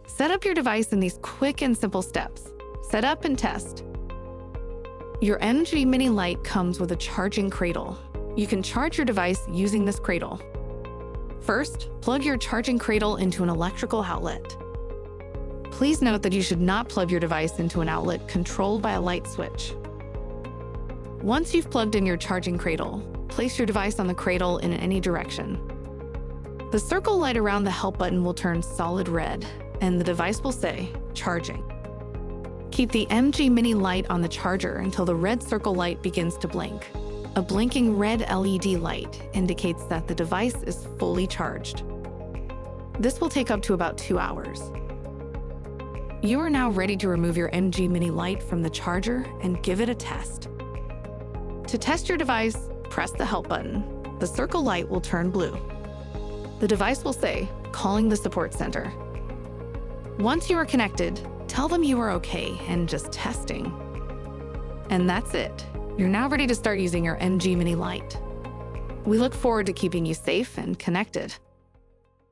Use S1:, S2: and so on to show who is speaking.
S1: Set up your device in these quick and simple steps. Set up and test. Your MGMini Lite comes with a charging cradle. You can charge your device using this cradle. First, plug your charging cradle into an electrical outlet. Please note that you should not plug your device into an outlet controlled by a light switch. Once you've plugged in your charging cradle, place your device on the cradle in any direction. The circle light around the help button will turn solid red, and the device will say, "Charging." Keep the MGMini Lite on the charger until the red circle light begins to blink. A blinking red LED light indicates that the device is fully charged. This will take up to about 2 hours. You are now ready to remove your MGMini Lite from the charger and give it a test. To test your device, press the help button. The circle light will turn blue. The device will say, "Calling the support center." Once you are connected, tell them you are okay and just testing. And that's it. You're now ready to start using your MGMini Lite. We look forward to keeping you safe and connected.